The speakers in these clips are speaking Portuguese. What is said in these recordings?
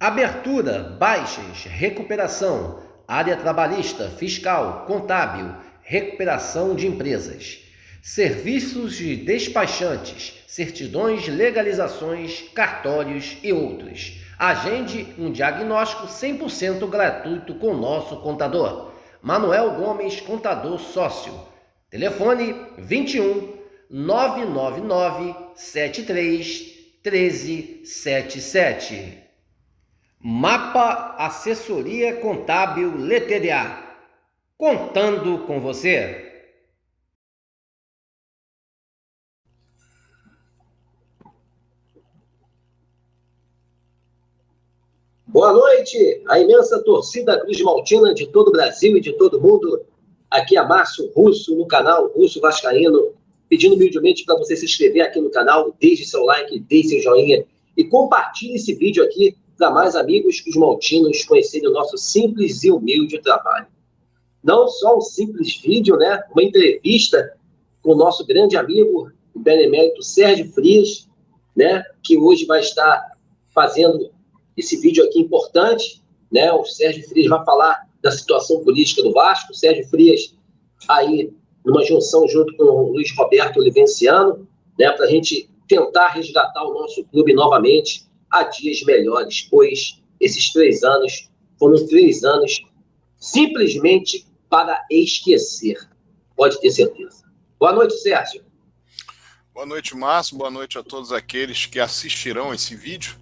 Abertura, baixas, recuperação, área trabalhista, fiscal, contábil, recuperação de empresas. Serviços de despachantes, certidões, legalizações, cartórios e outros. Agende um diagnóstico 100% gratuito com nosso contador. Manuel Gomes, contador sócio. Telefone 21 999 73 1377. Mapa Assessoria Contábil LTDA. Contando com você. Boa noite, a imensa torcida Cruz Maltina de todo o Brasil e de todo o mundo. Aqui é Márcio Russo, no canal Russo Vascaíno, pedindo humildemente para você se inscrever aqui no canal, deixe seu like, deixe seu joinha e compartilhe esse vídeo aqui para mais amigos Cruz Maltinos conhecerem o nosso simples e humilde trabalho. Não só um simples vídeo, né? Uma entrevista com o nosso grande amigo, o benemérito Sérgio Frias, né? Que hoje vai estar fazendo esse vídeo aqui importante, né? O Sérgio Frias vai falar da situação política do Vasco. O Sérgio Frias aí numa junção junto com o Luiz Roberto Olivenciano, né? Para a gente tentar resgatar o nosso clube novamente a dias melhores, pois esses 3 anos foram 3 anos simplesmente para esquecer. Pode ter certeza. Boa noite, Sérgio. Boa noite, Márcio. Boa noite a todos aqueles que assistirão esse vídeo.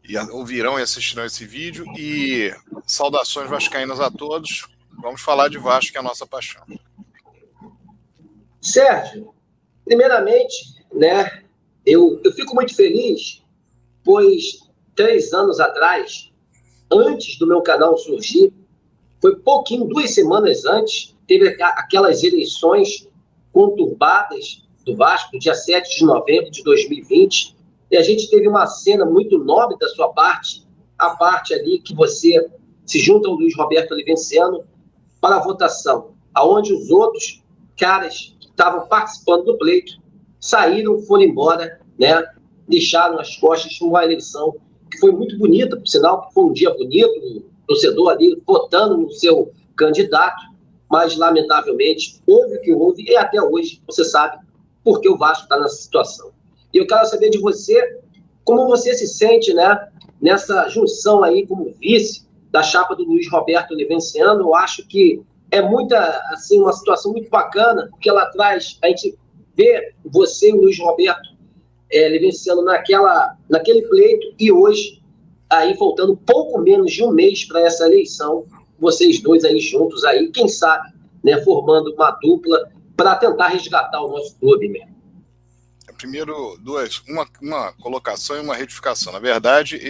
E ouvirão e assistirão esse vídeo, e saudações vascaínas a todos. Vamos falar de Vasco, que é a nossa paixão. Sérgio, primeiramente, né, eu fico muito feliz, pois 3 anos atrás, antes do meu canal surgir, foi pouquinho, 2 semanas antes, teve aquelas eleições conturbadas do Vasco, dia 7 de novembro de 2020, e a gente teve uma cena muito nobre da sua parte, a parte ali que você se junta ao Luiz Roberto Olivenciano para a votação, aonde os outros caras que estavam participando do pleito saíram, foram embora, né? Deixaram as costas uma eleição que foi muito bonita, por sinal, que foi um dia bonito, o torcedor ali votando no seu candidato, mas lamentavelmente houve o que houve, e até hoje você sabe por que o Vasco está nessa situação. E eu quero saber de você, como você se sente, né, nessa junção aí como vice da chapa do Luiz Roberto Olivenciano. Eu acho que é assim, uma situação muito bacana, porque lá atrás a gente vê você e o Luiz Roberto Olivenciano naquele pleito, e hoje, aí faltando pouco menos de um mês para essa eleição, vocês dois aí juntos, aí, quem sabe, né, formando uma dupla para tentar resgatar o nosso clube mesmo. Primeiro, uma colocação e uma retificação. Na verdade,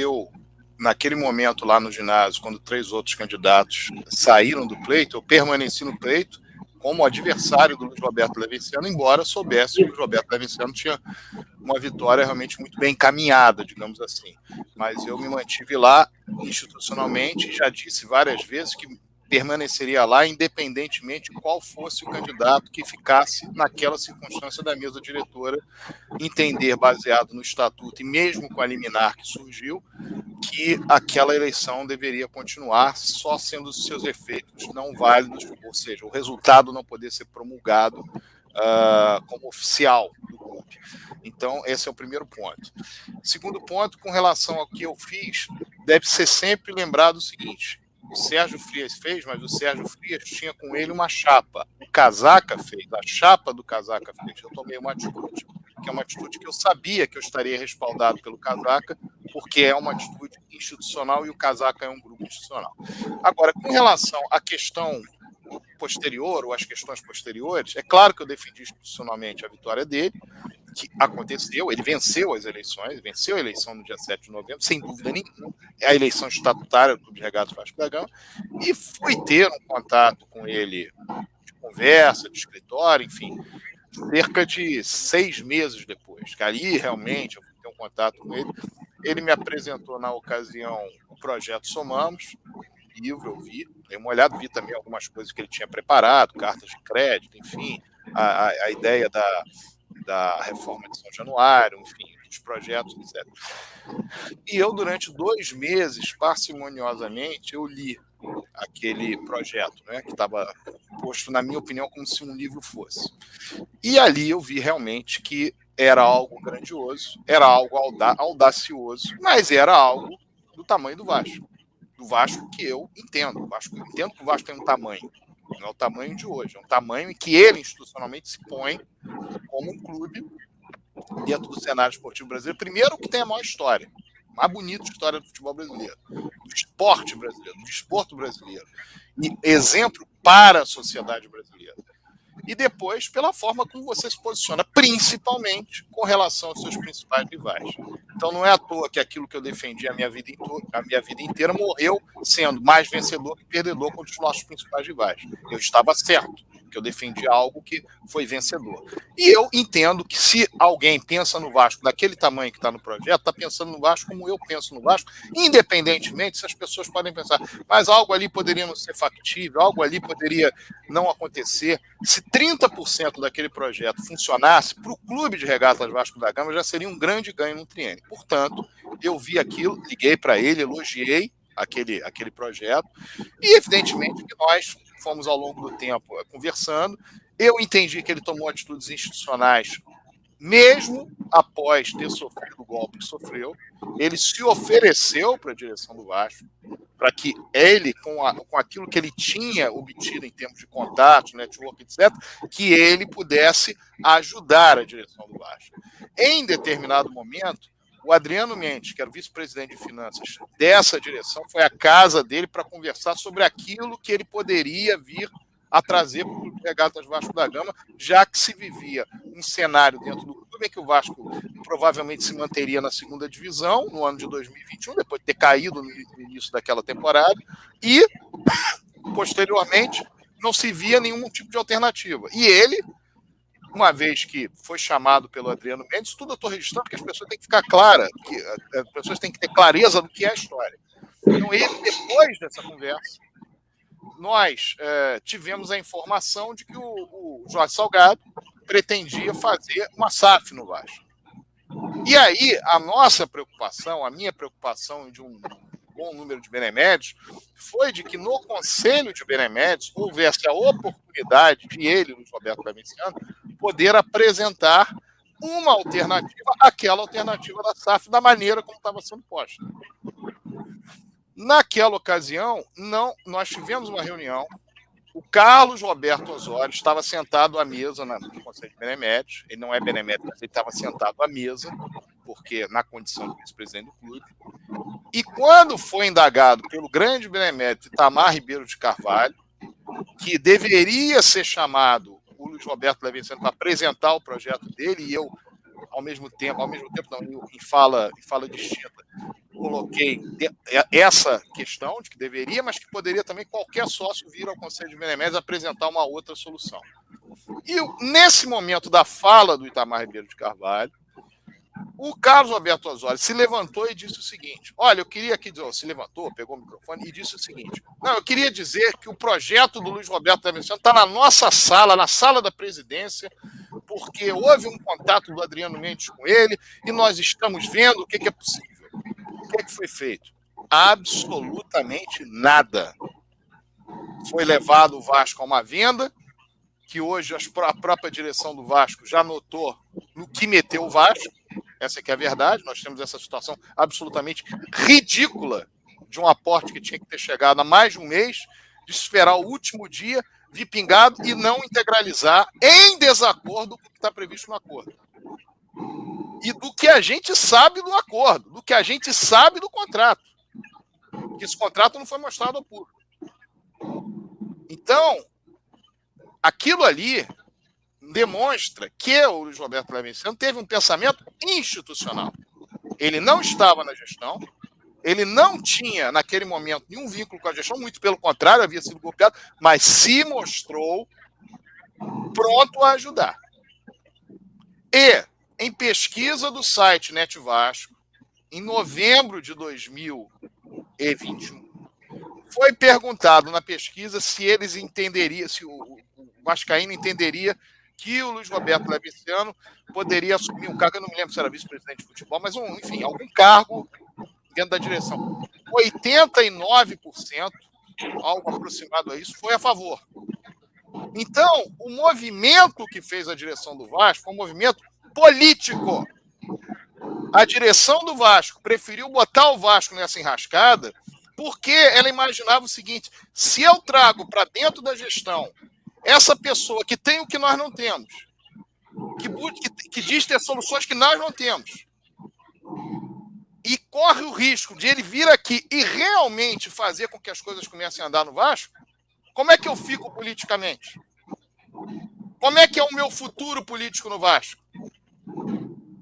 naquele momento lá no ginásio, quando 3 outros candidatos saíram do pleito, eu permaneci no pleito como adversário do Luiz Roberto Olivenciano, embora soubesse que o Luiz Roberto Olivenciano tinha uma vitória realmente muito bem encaminhada, digamos assim. Mas eu me mantive lá institucionalmente e já disse várias vezes que permaneceria lá independentemente de qual fosse o candidato que ficasse naquela circunstância da mesa diretora entender, baseado no estatuto e mesmo com a liminar que surgiu, que aquela eleição deveria continuar, só sendo os seus efeitos não válidos, ou seja, o resultado não poder ser promulgado como oficial do clube. Então, esse é o primeiro ponto. Segundo ponto, com relação ao que eu fiz, deve ser sempre lembrado o seguinte: o Sérgio Frias fez, mas o Sérgio Frias tinha com ele uma chapa. O Casaca fez, a chapa do Casaca fez. Eu tomei uma atitude, que é uma atitude que eu sabia que eu estaria respaldado pelo Casaca, porque é uma atitude institucional e o Casaca é um grupo institucional. Agora, com relação à questão posterior, ou às questões posteriores, é claro que eu defendi institucionalmente a vitória dele, que aconteceu, ele venceu as eleições, venceu a eleição no dia 7 de novembro, sem dúvida nenhuma, é a eleição estatutária do Clube de Regatas Vasco da Gama, e fui ter um contato com ele de conversa, de escritório, enfim, cerca de 6 meses depois, que ali realmente eu fui ter um contato com ele. Ele me apresentou na ocasião o projeto Somamos, livro, eu vi, dei uma olhada, vi também algumas coisas que ele tinha preparado, cartas de crédito, enfim, a ideia da reforma de São Januário, enfim, outros projetos, etc. E eu, durante 2 meses, parcimoniosamente, eu li aquele projeto, né, que estava posto, na minha opinião, como se um livro fosse. E ali eu vi realmente que era algo grandioso, era algo audacioso, mas era algo do tamanho do Vasco. Do Vasco que eu entendo. Eu entendo que o Vasco tem um tamanho. Não é o tamanho de hoje, é um tamanho em que ele institucionalmente se põe como um clube dentro do cenário esportivo brasileiro. Primeiro, que tem a maior história, a mais bonita história do futebol brasileiro, do esporte brasileiro, do desporto brasileiro. E exemplo para a sociedade brasileira. E depois, pela forma como você se posiciona, principalmente com relação aos seus principais rivais. Então, não é à toa que aquilo que eu defendi a minha vida inteira morreu sendo mais vencedor que perdedor contra os nossos principais rivais. Eu estava certo, que eu defendi algo que foi vencedor. E eu entendo que se alguém pensa no Vasco daquele tamanho que está no projeto, está pensando no Vasco como eu penso no Vasco, independentemente se as pessoas podem pensar, mas algo ali poderia não ser factível, algo ali poderia não acontecer. Se 30% daquele projeto funcionasse, para o Clube de Regatas Vasco da Gama já seria um grande ganho no triênio. Portanto, eu vi aquilo, liguei para ele, elogiei aquele projeto, e evidentemente que nós fomos ao longo do tempo conversando. Eu entendi que ele tomou atitudes institucionais, mesmo após ter sofrido o golpe que sofreu. Ele se ofereceu para a direção do Vasco, para que ele, com aquilo que ele tinha obtido em termos de contato, network, etc., que ele pudesse ajudar a direção do Vasco. Em determinado momento, o Adriano Mendes, que era o vice-presidente de finanças dessa direção, foi à casa dele para conversar sobre aquilo que ele poderia vir a trazer para o Clube de Regatas Vasco da Gama, já que se vivia um cenário dentro do clube em que o Vasco provavelmente se manteria na segunda divisão no ano de 2021, depois de ter caído no início daquela temporada, e, posteriormente, não se via nenhum tipo de alternativa. E ele, uma vez que foi chamado pelo Adriano Mendes, tudo eu estou registrando porque as pessoas têm que ficar claras, as pessoas têm que ter clareza do que é a história. Então, ele, depois dessa conversa, nós tivemos a informação de que o Jorge Salgado pretendia fazer uma SAF no Vasco. E aí, a minha preocupação de um bom número de benemédios, foi de que no Conselho de Benemédios houvesse a oportunidade de ele, Luiz Roberto Damenciano, poder apresentar uma alternativa àquela alternativa da SAF, da maneira como estava sendo posta. Naquela ocasião, nós tivemos uma reunião, o Carlos Roberto Osório estava sentado à mesa no Conselho de Benemédios, ele não é benemédio, mas ele estava sentado à mesa, porque na condição de vice-presidente do clube, e quando foi indagado pelo grande benemérito Itamar Ribeiro de Carvalho, que deveria ser chamado o Luiz Roberto Damenciano para apresentar o projeto dele, e eu, ao mesmo tempo não, em fala distinta, coloquei essa questão de que deveria, mas que poderia também qualquer sócio vir ao Conselho de Benemédios apresentar uma outra solução. E nesse momento da fala do Itamar Ribeiro de Carvalho, o Carlos Roberto Osório se levantou e disse o seguinte, olha, eu queria aqui dizer, se levantou, pegou o microfone e disse o seguinte, não, eu queria dizer que o projeto do Luiz Roberto Damenciano está na nossa sala, na sala da presidência, porque houve um contato do Adriano Mendes com ele e nós estamos vendo o que é possível. O que foi feito? Absolutamente nada. Foi levado o Vasco a uma venda, que hoje a própria direção do Vasco já notou no que meteu o Vasco. Essa que é a verdade. Nós temos essa situação absolutamente ridícula de um aporte que tinha que ter chegado há mais de um mês, de esperar o último dia, vir pingado e não integralizar em desacordo com o que está previsto no acordo. E do que a gente sabe do acordo, do que a gente sabe do contrato. Porque esse contrato não foi mostrado ao público. Então, aquilo ali demonstra que o Luiz Roberto Damenciano teve um pensamento institucional. Ele não estava na gestão, ele não tinha, naquele momento, nenhum vínculo com a gestão, muito pelo contrário, havia sido golpeado, mas se mostrou pronto a ajudar. E, em pesquisa do site Net Vasco, em novembro de 2021, foi perguntado na pesquisa se eles entenderiam, se o vascaíno entenderia que o Luiz Roberto Levinciano poderia assumir um cargo, eu não me lembro se era vice-presidente de futebol, mas, enfim, algum cargo dentro da direção. 89%, algo aproximado a isso, foi a favor. Então, o movimento que fez a direção do Vasco foi um movimento político. A direção do Vasco preferiu botar o Vasco nessa enrascada porque ela imaginava o seguinte: se eu trago para dentro da gestão essa pessoa que tem o que nós não temos, que diz ter soluções que nós não temos, e corre o risco de ele vir aqui e realmente fazer com que as coisas comecem a andar no Vasco, como é que eu fico politicamente? Como é que é o meu futuro político no Vasco?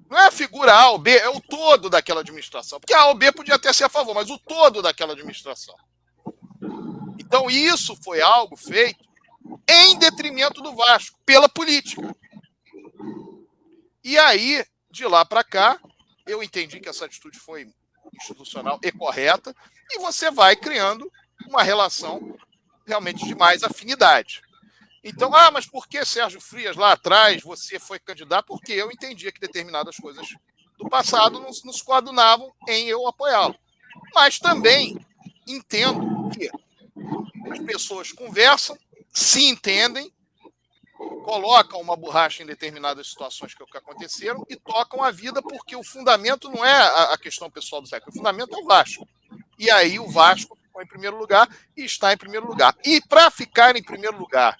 Não é a figura A ou B, é o todo daquela administração. Porque A ou B podia até ser a favor, mas o todo daquela administração. Então isso foi algo feito em detrimento do Vasco, pela política. E aí, de lá para cá, eu entendi que essa atitude foi institucional e correta, e você vai criando uma relação realmente de mais afinidade. Então, mas por que, Sérgio Frias, lá atrás, você foi candidato? Porque eu entendia que determinadas coisas do passado nos coadunavam em eu apoiá-lo. Mas também entendo que as pessoas conversam, se entendem, colocam uma borracha em determinadas situações que aconteceram e tocam a vida, porque o fundamento não é a questão pessoal do Zeca, o fundamento é o Vasco. E aí o Vasco ficou em primeiro lugar e está em primeiro lugar. E para ficar em primeiro lugar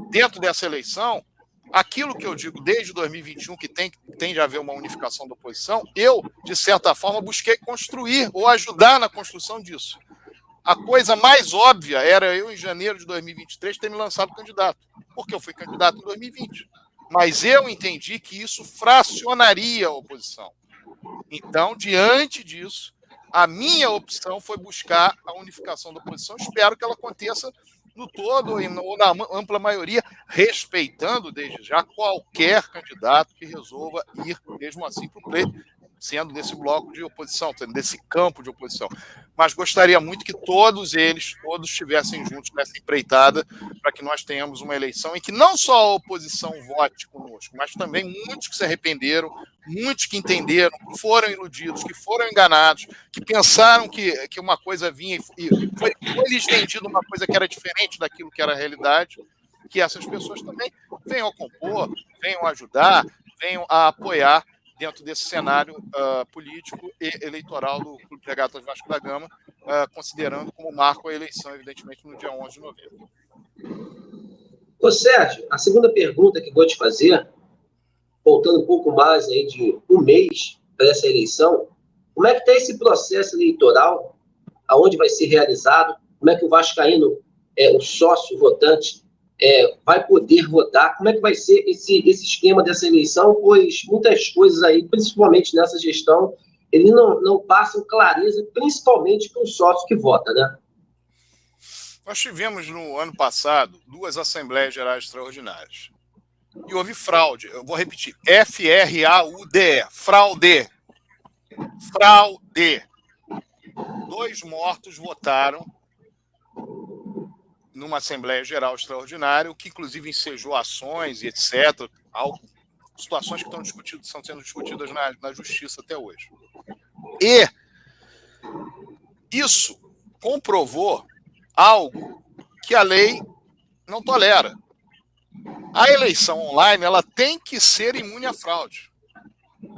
dentro dessa eleição, aquilo que eu digo desde 2021, que tem de haver uma unificação da oposição, eu, de certa forma, busquei construir ou ajudar na construção disso. A coisa mais óbvia era eu, em janeiro de 2023, ter me lançado candidato, porque eu fui candidato em 2020. Mas eu entendi que isso fracionaria a oposição. Então, diante disso, a minha opção foi buscar a unificação da oposição. Espero que ela aconteça no todo ou na ampla maioria, respeitando desde já qualquer candidato que resolva ir mesmo assim para o pleito, sendo desse bloco de oposição, desse campo de oposição. Mas gostaria muito que todos estivessem juntos nessa empreitada para que nós tenhamos uma eleição em que não só a oposição vote conosco, mas também muitos que se arrependeram, muitos que entenderam, que foram iludidos, que foram enganados, que pensaram que uma coisa vinha e foi-lhes vendido uma coisa que era diferente daquilo que era a realidade, que essas pessoas também venham a compor, venham a ajudar, venham a apoiar dentro desse cenário político e eleitoral do Clube de Regatas Vasco da Gama, considerando como marco a eleição, evidentemente, no dia 11 de novembro. Ô Sérgio, a segunda pergunta que vou te fazer, voltando um pouco mais aí de um mês para essa eleição, como é que está esse processo eleitoral, aonde vai ser realizado, como é que o vascaíno, o sócio votante, vai poder votar, como é que vai ser esse esquema dessa eleição, pois muitas coisas aí, principalmente nessa gestão, eles não passam clareza, principalmente para o sócio que vota, né? Nós tivemos no ano passado 2 Assembleias Gerais Extraordinárias. E houve fraude. Eu vou repetir. Fraude. Fraude. Fraude. 2 mortos votaram numa Assembleia Geral Extraordinária, o que inclusive ensejou ações e etc. Situações que estão sendo discutidas na Justiça até hoje. E isso comprovou algo que a lei não tolera. A eleição online ela tem que ser imune à fraude.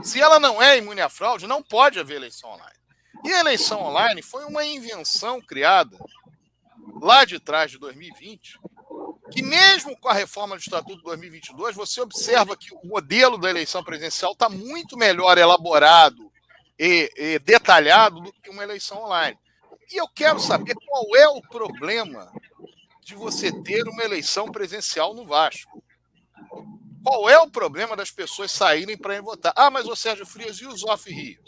Se ela não é imune à fraude, não pode haver eleição online. E a eleição online foi uma invenção criada lá de trás de 2020, que mesmo com a reforma do Estatuto de 2022, você observa que o modelo da eleição presidencial está muito melhor elaborado e detalhado do que uma eleição online. E eu quero saber qual é o problema de você ter uma eleição presencial no Vasco. Qual é o problema das pessoas saírem para ir votar? Mas o Sérgio Frias e o Zoff Rio?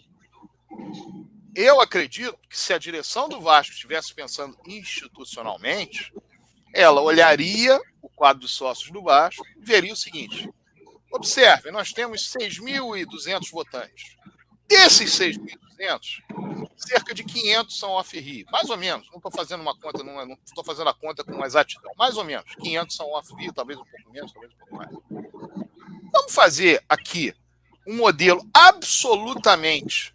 Eu acredito que se a direção do Vasco estivesse pensando institucionalmente, ela olharia o quadro de sócios do Vasco e veria o seguinte: observe, nós temos 6.200 votantes. Desses 6.200, cerca de 500 são off-Rio, mais ou menos. Não estou fazendo uma conta, não estou fazendo a conta com exatidão, mais ou menos. 500 são off-Rio, talvez um pouco menos, talvez um pouco mais. Vamos fazer aqui um modelo absolutamente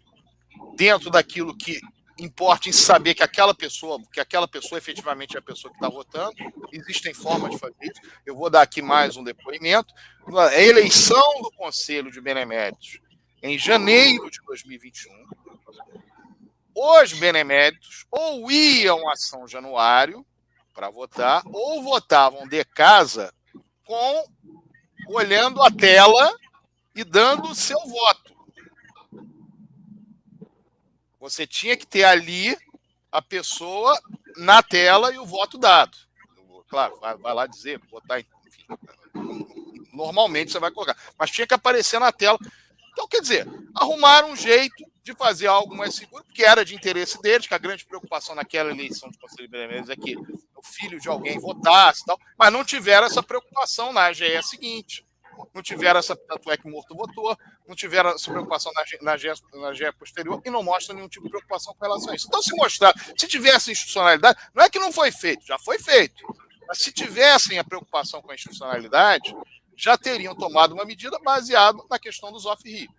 dentro daquilo que importa em saber que aquela pessoa efetivamente é a pessoa que está votando. Existem formas de fazer isso. Eu vou dar aqui mais um depoimento. A eleição do Conselho de Beneméritos em janeiro de 2021, os beneméritos ou iam a São Januário para votar, ou votavam de casa olhando a tela e dando o seu voto. Você tinha que ter ali a pessoa na tela e o voto dado. Claro, vai lá dizer, botar, enfim, normalmente você vai colocar, mas tinha que aparecer na tela. Então, quer dizer, arrumaram um jeito de fazer algo mais seguro, porque era de interesse deles, que a grande preocupação naquela eleição de Conselho de Beneméritos é que o filho de alguém votasse e tal, mas não tiveram essa preocupação na AGE seguinte. Não tiveram essa, tanto é que morto votou, não tiveram essa preocupação na AGE posterior e não mostra nenhum tipo de preocupação com relação a isso. Então, se tivesse institucionalidade, não é que não foi feito, já foi feito, mas se tivessem a preocupação com a institucionalidade, já teriam tomado uma medida baseada na questão dos off-RI.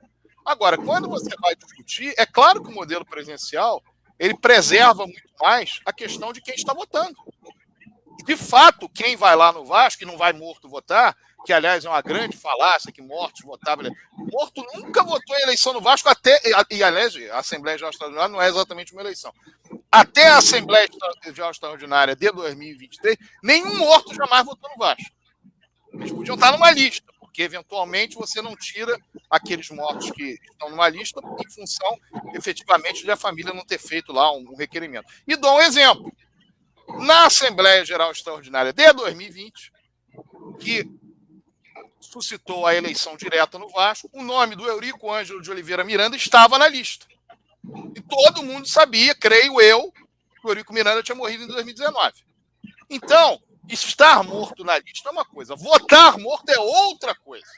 Agora, quando você vai discutir, é claro que o modelo presencial ele preserva muito mais a questão de quem está votando. De fato, quem vai lá no Vasco e não vai morto votar, que, aliás, é uma grande falácia, que mortos votavam. Morto nunca votou em eleição no Vasco, e, aliás, a Assembleia Geral Extraordinária não é exatamente uma eleição. Até a Assembleia Geral Extraordinária de 2023, nenhum morto jamais votou no Vasco. Eles podiam estar numa lista, porque, eventualmente, você não tira aqueles mortos que estão numa lista em função, efetivamente, de a família não ter feito lá um requerimento. E dou um exemplo. Na Assembleia Geral Extraordinária de 2020, que suscitou a eleição direta no Vasco, o nome do Eurico Ângelo de Oliveira Miranda estava na lista. E todo mundo sabia, creio eu, que o Eurico Miranda tinha morrido em 2019. Então, estar morto na lista é uma coisa, votar morto é outra coisa.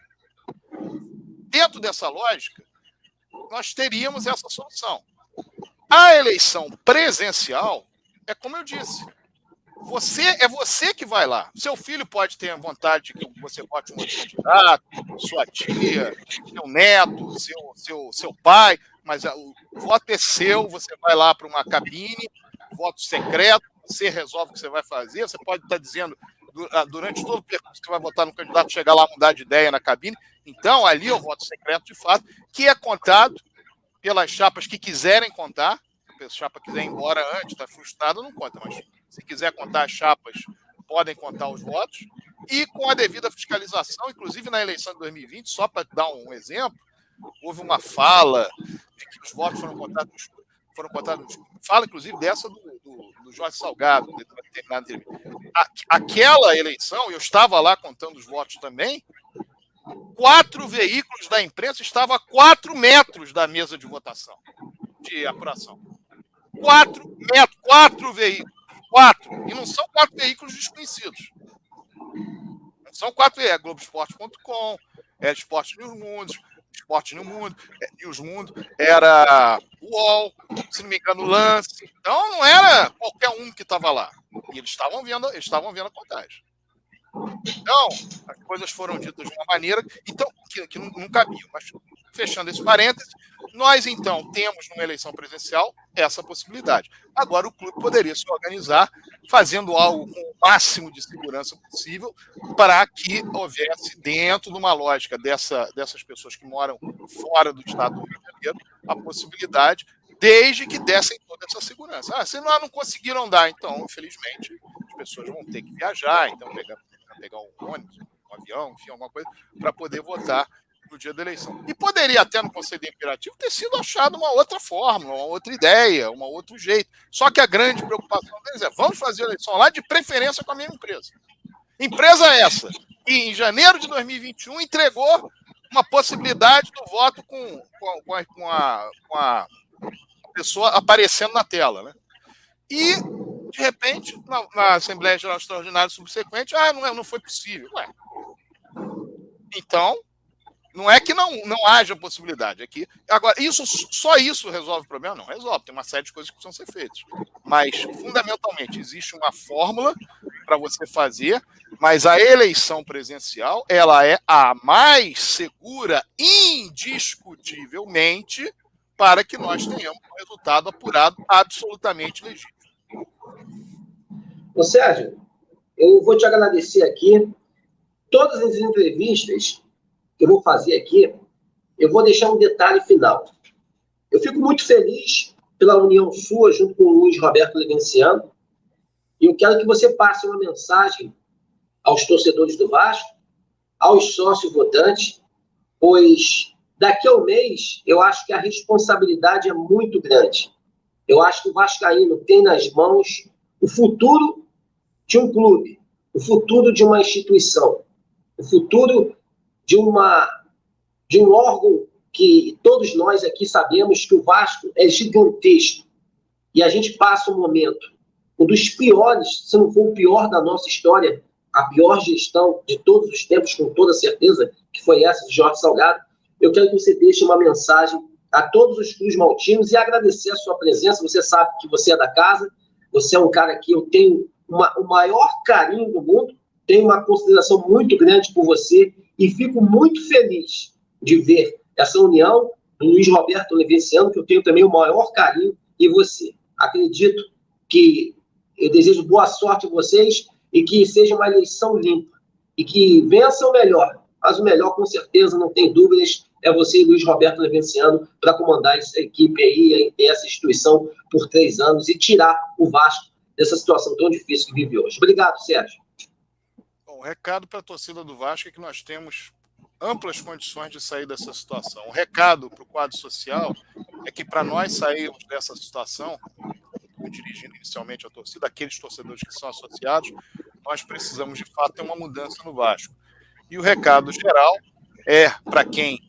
Dentro dessa lógica, nós teríamos essa solução. A eleição presencial é como eu disse. É você que vai lá. Seu filho pode ter vontade de que você vote um outro candidato, sua tia, seu neto, seu pai, mas o voto é seu, você vai lá para uma cabine, voto secreto, você resolve o que você vai fazer, você pode estar dizendo durante todo o percurso que vai votar no candidato, chegar lá, mudar de ideia na cabine. Então, ali é o voto secreto, de fato, que é contado pelas chapas que quiserem contar. Se a chapa quiser ir embora antes, está frustrada, não conta, mas se quiser contar as chapas, podem contar os votos, e com a devida fiscalização, inclusive na eleição de 2020, só para dar um exemplo, houve uma fala de que os votos foram contados fala, inclusive, dessa do Jorge Salgado, de determinada entrevista. Aquela eleição, eu estava lá contando os votos também, 4 veículos da imprensa estavam a 4 metros da mesa de votação, de apuração. 4 metros, 4 veículos. 4. E não são 4 veículos desconhecidos. Não são 4 veículos. É Globoesporte.com, é Esporte News Mundo, Esporte News Mundo, era o UOL, se não me engano, o Lance. Então não era qualquer um que estava lá. E eles estavam vendo a contagem. Então, as coisas foram ditas de uma maneira então, que não cabia. Mas, fechando esse parênteses, nós, então, temos numa eleição presencial essa possibilidade. Agora, o clube poderia se organizar fazendo algo com o máximo de segurança possível para que houvesse, dentro de uma lógica dessas pessoas que moram fora do estado do Rio de Janeiro, a possibilidade, desde que dessem toda essa segurança. Se não conseguiram dar, então, infelizmente, as pessoas vão ter que viajar, então pegar um ônibus, um avião, enfim, alguma coisa, para poder votar no dia da eleição. E poderia até no Conselho Deliberativo ter sido achado uma outra fórmula, uma outra ideia, um outro jeito. Só que a grande preocupação deles é: vamos fazer a eleição lá, de preferência com a mesma empresa. Empresa essa que em janeiro de 2021 entregou uma possibilidade do voto com a pessoa aparecendo na tela, né? E de repente, na Assembleia Geral Extraordinária subsequente, não foi possível. Ué. Então, não é que não haja possibilidade. É que, agora, só isso resolve o problema? Não resolve. Tem uma série de coisas que precisam ser feitas. Mas, fundamentalmente, existe uma fórmula para você fazer, Mas a eleição presencial, ela é a mais segura, indiscutivelmente, para que nós tenhamos um resultado apurado absolutamente legítimo. Ô, Sérgio, eu vou te agradecer aqui. Todas as entrevistas que eu vou fazer aqui, eu vou deixar um detalhe final. Eu fico muito feliz pela união sua junto com o Luiz Roberto Levenciano, e eu quero que você passe uma mensagem aos torcedores do Vasco, aos sócios votantes, pois daqui a um mês eu acho que a responsabilidade é muito grande. Eu acho que o vascaíno tem nas mãos o futuro de um clube, o futuro de uma instituição, o futuro de um órgão que todos nós aqui sabemos que o Vasco é gigantesco. E a gente passa um momento, um dos piores, se não for o pior da nossa história, a pior gestão de todos os tempos, com toda certeza, que foi essa de Jorge Salgado. Eu quero que você deixe uma mensagem a todos os clubes maltinos e agradecer a sua presença. Você sabe que você é da casa, você é um cara que eu tenho o maior carinho do mundo, tenho uma consideração muito grande por você e fico muito feliz de ver essa união do Luiz Roberto Levenciano, que eu tenho também o maior carinho, e você. Acredito que eu desejo boa sorte a vocês e que seja uma eleição limpa e que vença o melhor, mas o melhor, com certeza, não tem dúvidas, é você e Luiz Roberto Levenciano para comandar essa equipe aí, essa instituição por 3 anos e tirar o Vasco dessa situação tão difícil que vive hoje. Obrigado, Sérgio. Bom, o recado para a torcida do Vasco é que nós temos amplas condições de sair dessa situação. O recado para o quadro social é que para nós sairmos dessa situação, dirigindo inicialmente a torcida, aqueles torcedores que são associados, nós precisamos de fato ter uma mudança no Vasco. E o recado geral é para quem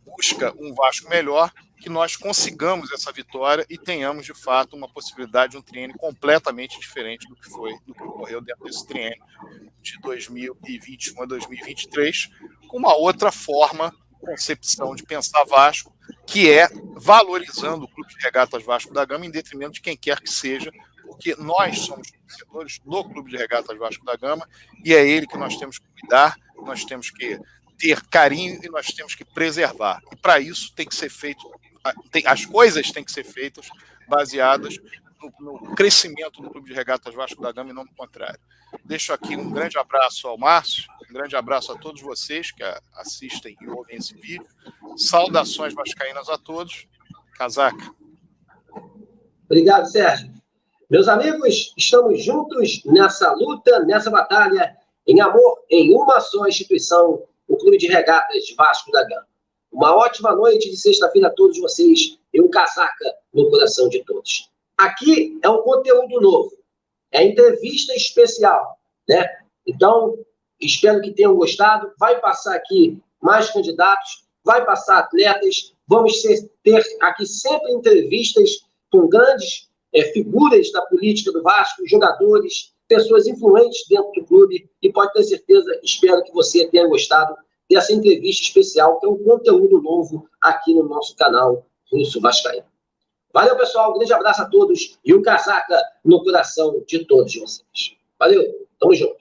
busca um Vasco melhor, que nós consigamos essa vitória e tenhamos de fato uma possibilidade de um triênio completamente diferente do que ocorreu dentro desse triênio de 2021 a 2023, com uma outra forma, concepção de pensar Vasco, que é valorizando o Clube de Regatas Vasco da Gama em detrimento de quem quer que seja, porque nós somos torcedores do Clube de Regatas Vasco da Gama e é ele que nós temos que cuidar, nós temos que ter carinho e nós temos que preservar. E para isso tem que ser feito, as coisas têm que ser feitas baseadas no crescimento do Clube de Regatas Vasco da Gama e não no contrário. Deixo aqui um grande abraço ao Márcio, um grande abraço a todos vocês que assistem e ouvem esse vídeo. Saudações vascaínas a todos. Casaca. Obrigado, Sérgio. Meus amigos, estamos juntos nessa luta, nessa batalha, em amor, em uma só instituição, o Clube de Regatas Vasco da Gama. Uma ótima noite de sexta-feira a todos vocês e um casaca no coração de todos. Aqui é um conteúdo novo, é entrevista especial, né? Então, espero que tenham gostado. Vai passar aqui mais candidatos, vai passar atletas, vamos ter aqui sempre entrevistas com grandes figuras da política do Vasco, jogadores, pessoas influentes dentro do clube, e pode ter certeza, espero que você tenha gostado dessa entrevista especial, que é um conteúdo novo aqui no nosso canal Russo Vascaíno. Valeu, pessoal, um grande abraço a todos e um casaca no coração de todos vocês. Valeu, tamo junto.